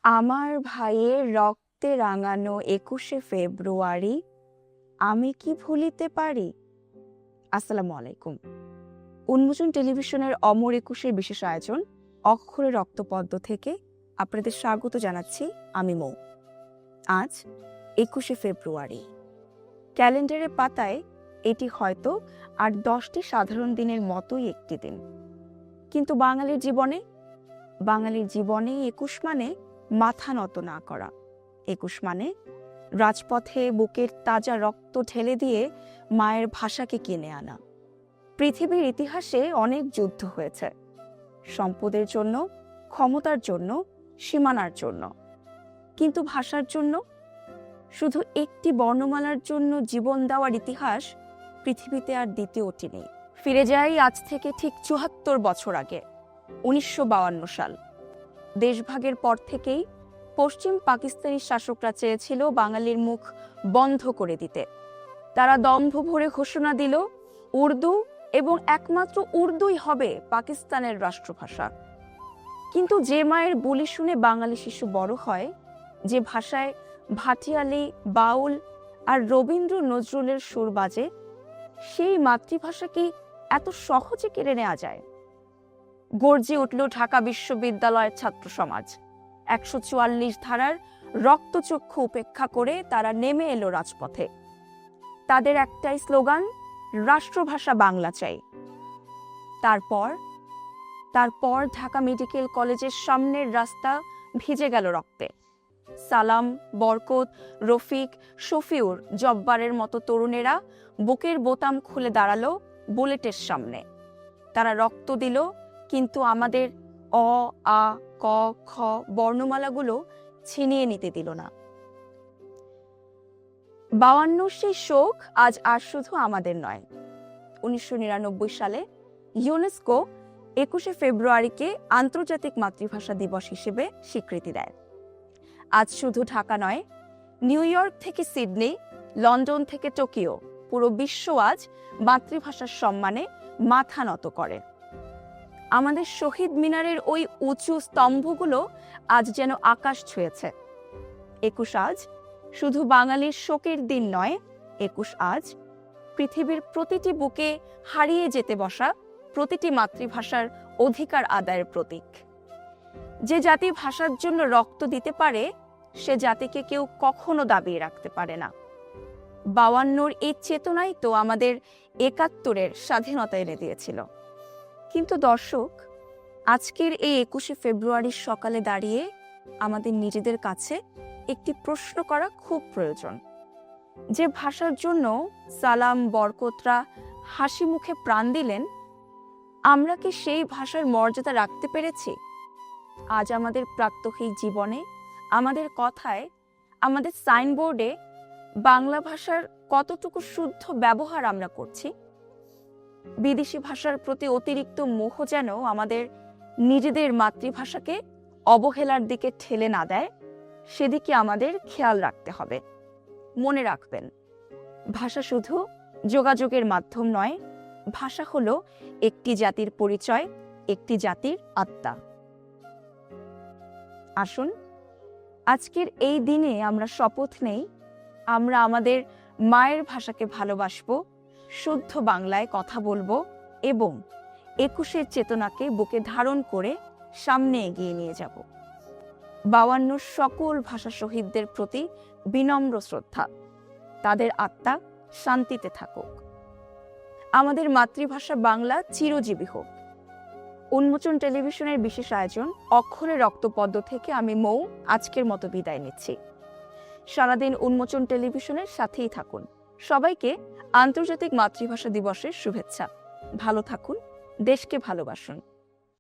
আমার ভাইয়ের রক্তে রাঙানো ২১শে ফেব্রুয়ারি আমি কি ভুলিতে পারি। আসসালামু আলাইকুম। উন্মোচন টেলিভিশনের অমর ২১-এর বিশেষ আয়োজন অক্ষরে রক্তপদ্ম থেকে আপনাদের স্বাগত জানাচ্ছি আমি মৌ। আজ ২১শে ফেব্রুয়ারি। ক্যালেন্ডারের পাতায় এটি হয়তো আর ১০টি সাধারণ দিনের মতোই একটি দিন, কিন্তু বাঙালির জীবনে ২১ মানে মাথা নত না করা। ২১ মানে রাজপথে বুকের তাজা রক্ত ঢেলে দিয়ে মায়ের ভাষাকে কিনে আনা। পৃথিবীর ইতিহাসে অনেক যুদ্ধ হয়েছে, সম্পদের জন্য, ক্ষমতার জন্য, সীমানার জন্য, কিন্তু ভাষার জন্য, শুধু একটি বর্ণমালার জন্য জীবন দেওয়ার ইতিহাস পৃথিবীতে আর দ্বিতীয়টি নেই। ফিরে যাই আজ থেকে ঠিক ৭৪ বছর আগে, ১৯৫২ সাল। দেশভাগের পর থেকেই পশ্চিম পাকিস্তানি শাসকরা চেয়েছিল বাঙালির মুখ বন্ধ করে দিতে। তারা দম্ভ ভরে ঘোষণা দিল উর্দু এবং একমাত্র উর্দুই হবে পাকিস্তানের রাষ্ট্রভাষা। কিন্তু যে মায়ের বুলি শুনে বাঙালি শিশু বড় হয়, যে ভাষায় ভাটিয়ালি, বাউল আর রবীন্দ্র নজরুলের সুর বাজে, সেই মাতৃভাষা কি এত সহজে কেড়ে নেওয়া যায়? গর্জে উঠল ঢাকা বিশ্ববিদ্যালয়ের ছাত্র সমাজ। ১৪৪ ধারার রক্তচক্ষু উপেক্ষা করে তারা নেমে এলো রাজপথে। তাদের একটাই স্লোগান, রাষ্ট্রভাষা বাংলা চাই। তারপর ঢাকা মেডিকেল কলেজের সামনের রাস্তা ভিজে গেল রক্তে। সালাম, বরকত, রফিক, শফিউর, জব্বারের মতো তরুণেরা বুকের বোতাম খুলে দাঁড়ালো বুলেটের সামনে। তারা রক্ত দিল, কিন্তু আমাদের অ, আ, ক, খ বর্ণমালাগুলো ছিনিয়ে নিতে দিল না। ৫২ সেই শোক আজ আর শুধু আমাদের নয়। ১৯৯৯ সালে ইউনেস্কো ২১শে ফেব্রুয়ারিকে আন্তর্জাতিক মাতৃভাষা দিবস হিসেবে স্বীকৃতি দেয়। আজ শুধু ঢাকা নয়, নিউ ইয়র্ক থেকে সিডনি, লন্ডন থেকে টোকিও, পুরো বিশ্ব আজ মাতৃভাষার সম্মানে মাথা নত করে। আমাদের শহীদ মিনারের ওই উঁচু স্তম্ভগুলো আজ যেন আকাশ ছুঁয়েছে। ২১ আজ শুধু বাঙালির শোকের দিন নয়, ২১ আজ পৃথিবীর প্রতিটি বুকে হারিয়ে যেতে বসা প্রতিটি মাতৃভাষার অধিকার আদায়ের প্রতীক। যে জাতি ভাষার জন্য রক্ত দিতে পারে, সে জাতিকে কেউ কখনো দাবিয়ে রাখতে পারে না। ৫২র এই চেতনাই তো আমাদের ৭১-এর স্বাধীনতা এনে দিয়েছিল। কিন্তু দর্শক, আজকের এই ২১শে ফেব্রুয়ারির সকালে দাঁড়িয়ে আমাদের নিজেদের কাছে একটি প্রশ্ন করা খুব প্রয়োজন। যে ভাষার জন্য সালাম, বরকতরা হাসি মুখে প্রাণ দিলেন, আমরা কি সেই ভাষার মর্যাদা রাখতে পেরেছি? আজ আমাদের প্রাত্যহিক জীবনে, আমাদের কথায়, আমাদের সাইনবোর্ডে বাংলা ভাষার কতটুকু শুদ্ধ ব্যবহার আমরা করছি? বিদেশি ভাষার প্রতি অতিরিক্ত মোহ যেন আমাদের নিজেদের মাতৃভাষাকে অবহেলার দিকে ঠেলে না দেয়, সেদিকে আমাদের খেয়াল রাখতে হবে। মনে রাখবেন, ভাষা শুধু যোগাযোগের মাধ্যম নয়, ভাষা হলো একটি জাতির পরিচয়, একটি জাতির আত্মা। আসুন আজকের এই দিনে আমরা শপথ নেই, আমরা আমাদের মায়ের ভাষাকে ভালোবাসবো, শুদ্ধ বাংলায় কথা বলবো এবং ২১-এর চেতনাকে বুকে ধারণ করে সামনে এগিয়ে নিয়ে যাব। ৫২ সকল ভাষা শহীদদের প্রতি বিনম্র শ্রদ্ধা। তাদের আত্মা শান্তিতে থাকুক। আমাদের মাতৃভাষা বাংলা চিরজীবী হোক। উন্মোচন টেলিভিশনের বিশেষ আয়োজন অক্ষরে রক্তপদ্ম থেকে আমি মৌ আজকের মতো বিদায় নিচ্ছি। সারাদিন উন্মোচন টেলিভিশনের সাথেই থাকুন। সবাইকে আন্তর্জাতিক মাতৃভাষা দিবসের শুভেচ্ছা। ভালো থাকুন, দেশকে ভালোবাসুন।